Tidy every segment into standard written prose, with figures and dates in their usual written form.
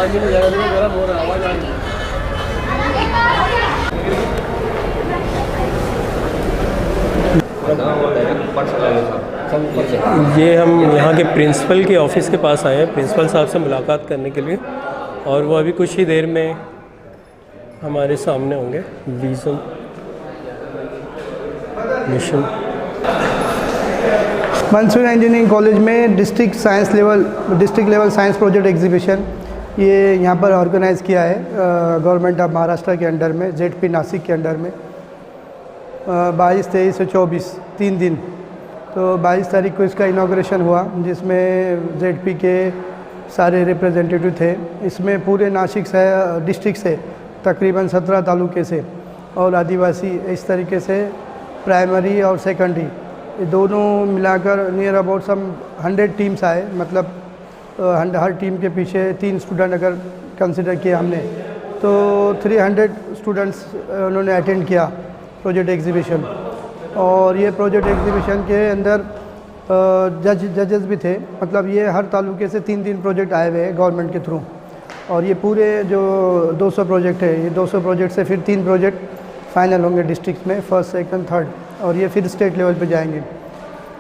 Timing हो जाएगा, देखो गर्म हो रहा है, आवाज़ आ रही है। ये हम यहाँ के प्रिंसिपल के ऑफिस के पास आए हैं, प्रिंसिपल साहब से मुलाकात करने के लिए, और वो अभी कुछ ही देर में हमारे सामने होंगे। Vision mission Mansoora engineering college में district level science project exhibition ये यहाँ पर ऑर्गेनाइज़ किया है गवर्नमेंट ऑफ महाराष्ट्र के अंडर में, ZP नासिक के अंडर में 22, 23 और 24 3 दिन। तो 22 तारीख को इसका इनॉग्रेशन हुआ, जिसमें ZP के सारे रिप्रेजेंटेटिव थे। इसमें पूरे नासिक से डिस्ट्रिक्ट से तकरीबन 17 तालुके से और आदिवासी, इस तरीके से प्राइमरी और सेकेंडरी ये दोनों मिलाकर नियर अबाउट सम 100 टीम्स आए। मतलब हर टीम के पीछे 3 स्टूडेंट अगर कंसिडर किया हमने तो 300 स्टूडेंट्स उन्होंने अटेंड किया प्रोजेक्ट एग्जीबिशन। और ये प्रोजेक्ट एग्जीबिशन के अंदर जजेस भी थे। मतलब ये हर तालुके से 3 प्रोजेक्ट आए हुए हैं गवर्नमेंट के थ्रू, और ये पूरे जो 200 प्रोजेक्ट है, ये 200 प्रोजेक्ट से फिर 3 प्रोजेक्ट फाइनल होंगे डिस्ट्रिक्ट में, फर्स्ट, सेकंड, थर्ड, और ये फिर स्टेट लेवल पे जाएंगे।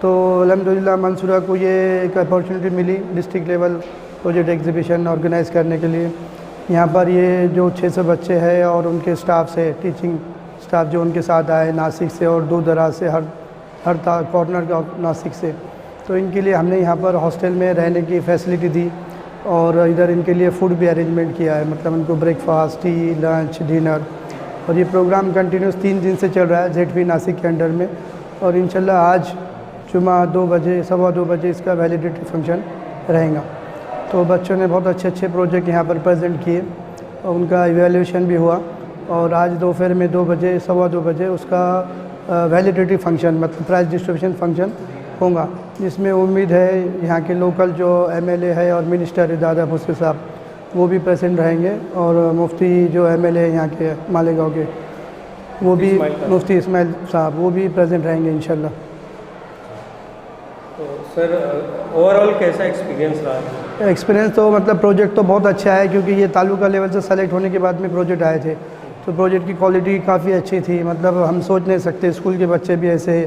तो अल्हम्दुलिल्लाह मंसूरा को ये एक अपॉर्चुनिटी मिली district level project exhibition organise करने के लिए। यहाँ पर ये जो 600 बच्चे हैं और उनके स्टाफ से, टीचिंग स्टाफ जो उनके साथ आए नासिक से और दूर दराज से, हर कॉर्नर का नासिक से, तो इनके लिए हमने यहाँ पर हॉस्टल में रहने की फैसिलिटी दी और इधर इनके लिए फूड भी अरेंजमेंट किया है। मतलब उनको ब्रेकफास्ट, टी, लंच, डिनर, और ये प्रोग्राम कंटिन्यूस 3 दिन से चल रहा है ZP नासिक के अंडर में। और इंशाल्लाह आज जुमा 2 बजे, 2:15 बजे इसका वैलिडिटी फंक्शन रहेगा। तो बच्चों ने बहुत अच्छे प्रोजेक्ट यहाँ पर प्रेजेंट किए और उनका इवैल्यूएशन भी हुआ। और आज दोपहर में 2 बजे, 2:15 बजे उसका वैलिडिटी फंक्शन, मतलब प्राइज़ डिस्ट्रीब्यूशन फंक्शन होगा, जिसमें उम्मीद है यहाँ के लोकल जो MLA है और मिनिस्टर दादा भुस्से साहब वो भी प्रेजेंट रहेंगे, और मुफ्ती जो MLA है यहाँ के मालेगांव के, वो भी मुफ्ती इस्माइल साहब, वो भी प्रेजेंट रहेंगे इंशाल्लाह। तो सर ओवरऑल कैसा एक्सपीरियंस रहा? एक्सपीरियंस तो मतलब प्रोजेक्ट तो बहुत अच्छा है, क्योंकि ये तालुका लेवल से सेलेक्ट होने के बाद में प्रोजेक्ट आए थे, तो प्रोजेक्ट की क्वालिटी काफ़ी अच्छी थी। मतलब हम सोच नहीं सकते स्कूल के बच्चे भी ऐसे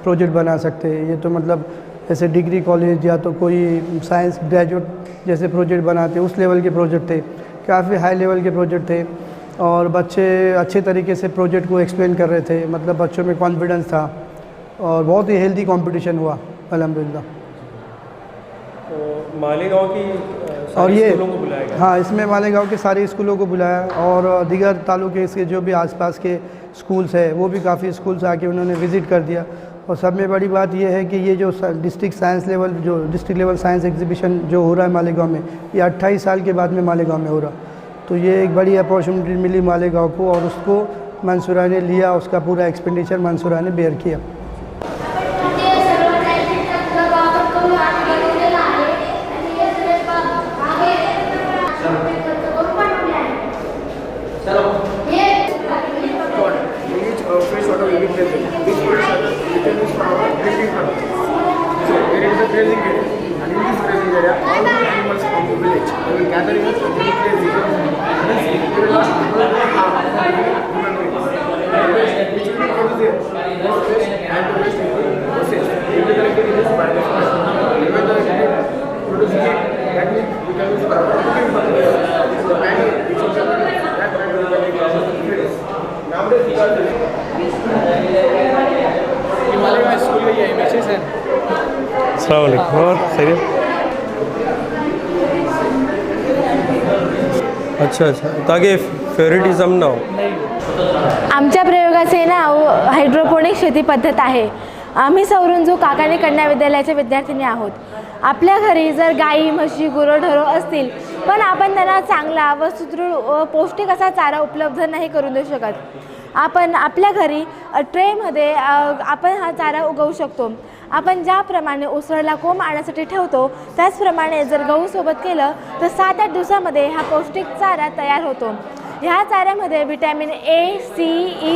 प्रोजेक्ट बना सकते। ये तो मतलब ऐसे डिग्री कॉलेज या तो कोई साइंस ग्रेजुएट जैसे प्रोजेक्ट बनाते, उस लेवल के प्रोजेक्ट थे, काफ़ी हाई लेवल के प्रोजेक्ट थे, और बच्चे अच्छे तरीके से प्रोजेक्ट को एक्सप्लेन कर रहे थे। मतलब बच्चों में कॉन्फिडेंस था और बहुत ही हेल्दी कंपटीशन हुआ अल्हम्दुलिल्लाह। तो मालेगांव की और ये स्कूलों को बुलाया गया? हाँ, इसमें मालेगांव के सारे स्कूलों को बुलाया, और दीगर तालुके के जो भी आसपास के स्कूल्स है वो भी काफ़ी स्कूल्स आके उन्होंने विज़िट कर दिया। और सब में बड़ी बात यह है कि ये जो डिस्ट्रिक्ट लेवल साइंस एग्जीबिशन जो हो रहा है मालेगांव में, ये 28 साल के बाद में मालेगांव में हो रहा। तो ये एक बड़ी अपॉर्चुनिटी मिली मालेगांव को, और उसको मंसूरा ने लिया, उसका पूरा एक्सपेंडिचर मंसूरा ने बेयर किया। और सही। अच्छा, ताकि फेवरेटिझम ना हो। आमच्या प्रयोगाचे नाव हायड्रोपोनिक शेती पद्धत आहे। आम्ही सौरंजू काकाणी कन्या विद्यालयाचे विद्यार्थिनी आहोत। आपल्या घरी जर गाई, म्हशी, गुरंढोरं असतील, पण आपण त्यांना चांगला व सुदृढ व पौष्टिक असा चारा उपलब्ध नाही करून देऊ शकत, आपण आपल्या घरी ट्रेमध्ये आपण हा चारा उगवू शकतो। आपण ज्याप्रमाणे उसळला कोंब आणण्यासाठी ठेवतो, त्याचप्रमाणे जर गहूसोबत केलं तर 7-8 दिवसामध्ये हा पौष्टिक चारा तयार होतो। ह्या चाऱ्यामध्ये vitamin A, C, E,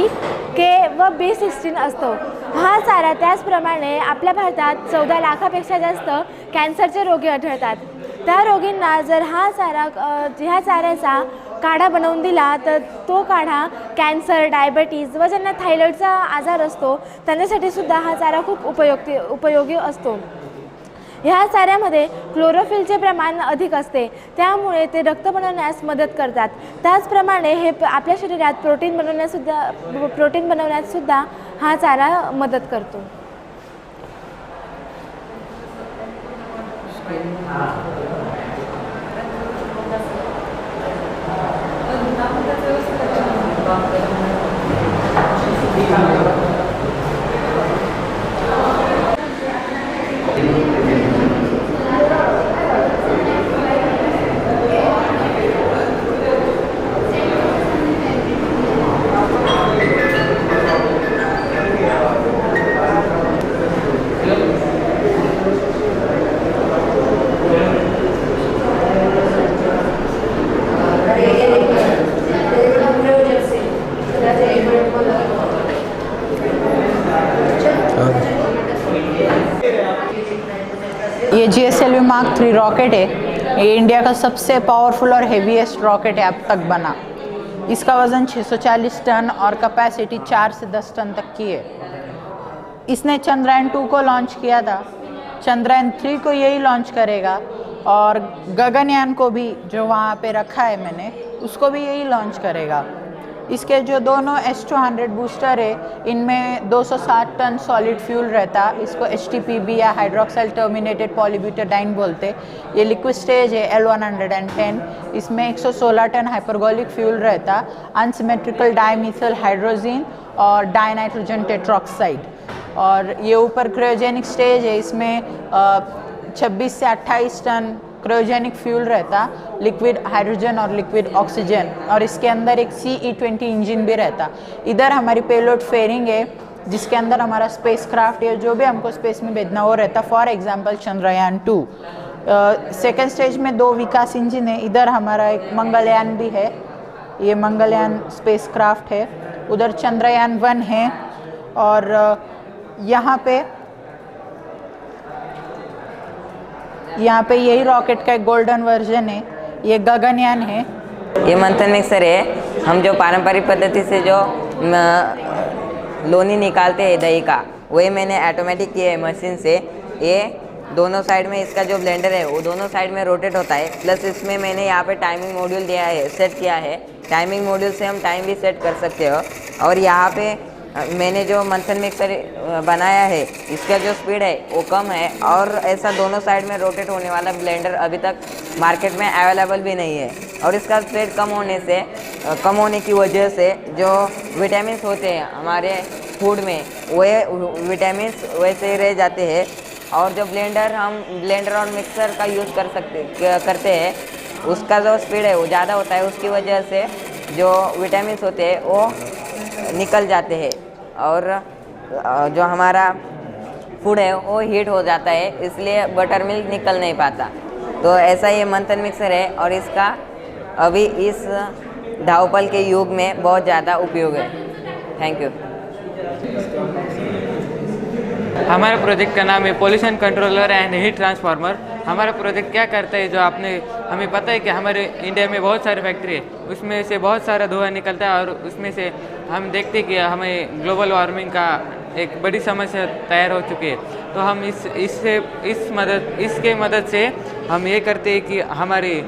K व B16 असतो। हा चारा त्याचप्रमाणे आपल्या भारतात 14 लाखापेक्षा जास्त कॅन्सरचे रोगी आढळतात। त्या रोगींना जर ह्या चाऱ्याचा काढा बनवून दिला तर तो काढा कॅन्सर, डायबिटीज व ज्यांना थायरॉईडचा आजार असतो त्यांच्यासाठी सुद्धा हा चारा खूप उपयोगी असतो. ह्या चाऱ्यामध्ये क्लोरोफिलचे प्रमाण अधिक असते, त्यामुळे ते रक्त बनवण्यास मदत करतात. त्याचप्रमाणे हे आपल्या शरीरात प्रोटीन बनवण्यात सुद्धा हा चारा मदत करतो. ये GSLV Mark 3 रॉकेट है। ये इंडिया का सबसे पावरफुल और हेवीएस्ट रॉकेट है अब तक बना। इसका वज़न 640 टन और कैपेसिटी 4 से 10 टन तक की है। इसने चंद्रयान 2 को लॉन्च किया था, चंद्रयान 3 को यही लॉन्च करेगा और गगनयान को भी जो वहाँ पे रखा है मैंने उसको भी यही लॉन्च करेगा। इसके जो दोनों S-200 बूस्टर है इनमें 260 टन सॉलिड फ्यूल रहता। इसको HTPB या हाइड्रोक्साइल टर्मिनेटेड पॉलीब्यूटाडाइन बोलते। ये लिक्विड स्टेज है L110। इसमें 116 टन हाइपरगोलिक फ्यूल रहता, अनसिमेट्रिकल डाइमिथाइल हाइड्रोजन और डाइनाइट्रोजन टेट्रोक्साइड। और ये ऊपर क्रायोजेनिक स्टेज है, इसमें 26 से 28 टन क्रायोजेनिक फ्यूल रहता, लिक्विड हाइड्रोजन और लिक्विड ऑक्सीजन, और इसके अंदर एक CE-20 इंजन भी रहता। इधर हमारी पेलोड फेयरिंग है जिसके अंदर हमारा स्पेस क्राफ्ट है, जो भी हमको स्पेस में भेजना वो रहता। For example Chandrayaan 2 second stage में 2 विकास इंजन है। इधर हमारा एक मंगलयान भी है, ये मंगलयान स्पेस क्राफ्ट है। उधर चंद्रयान 1 है और यहाँ पे यही रॉकेट का एक गोल्डन वर्जन है, ये गगनयान है। ये मंथन मिक्सर है। हम जो पारंपरिक पद्धति से जो लोनी निकालते हैं दही का, वही मैंने ऑटोमेटिक किया है मशीन से। ये दोनों साइड में इसका जो ब्लेंडर है वो दोनों साइड में रोटेट होता है। प्लस इसमें मैंने यहाँ पे टाइमिंग मॉड्यूल दिया है, सेट किया है। टाइमिंग मॉड्यूल से हम टाइम भी सेट कर सकते हो। और यहाँ पे मैंने जो मंथन मिक्सर बनाया है इसका जो स्पीड है वो कम है, और ऐसा दोनों साइड में रोटेट होने वाला ब्लेंडर अभी तक मार्केट में अवेलेबल भी नहीं है। और इसका स्पीड कम होने की वजह से जो विटामिन होते हैं हमारे फूड में वो विटामिन वैसे ही रह जाते हैं। और जो ब्लेंडर और मिक्सर का यूज़ करते हैं उसका जो स्पीड है वो ज़्यादा होता है, उसकी वजह से जो विटामिन होते हैं वो निकल जाते हैं और जो हमारा फूड है वो हीट हो जाता है, इसलिए बटर मिल्क निकल नहीं पाता। तो ऐसा ये मंथन मिक्सर है और इसका अभी इस धावपल के युग में बहुत ज़्यादा उपयोग है। Thank you. हमारे प्रोजेक्ट का नाम है pollution controller and heat transformer. हमारा प्रोजेक्ट क्या करता है, जो हमें पता है कि हमारे इंडिया में बहुत सारे फैक्ट्री है, उसमें से बहुत सारा धुआं निकलता है और उसमें से हम देखते हैं कि हमें ग्लोबल वार्मिंग का एक बड़ी समस्या तैयार हो चुकी है। तो हम इसके मदद से हम ये करते हैं कि हमारी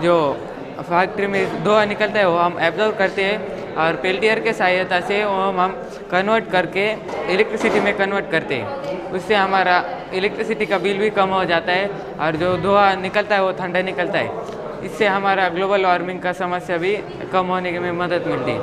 जो फैक्ट्री में धुआं निकलता है वो हम एब्जॉर्ब करते हैं और पेल्टियर के सहायता से वो हम कन्वर्ट करके इलेक्ट्रिसिटी में कन्वर्ट करते हैं। उससे हमारा इलेक्ट्रिसिटी का बिल भी कम हो जाता है और जो धुआं निकलता है वो ठंडा निकलता है। इससे हमारा ग्लोबल वार्मिंग का समस्या भी कम होने में मदद मिलती है।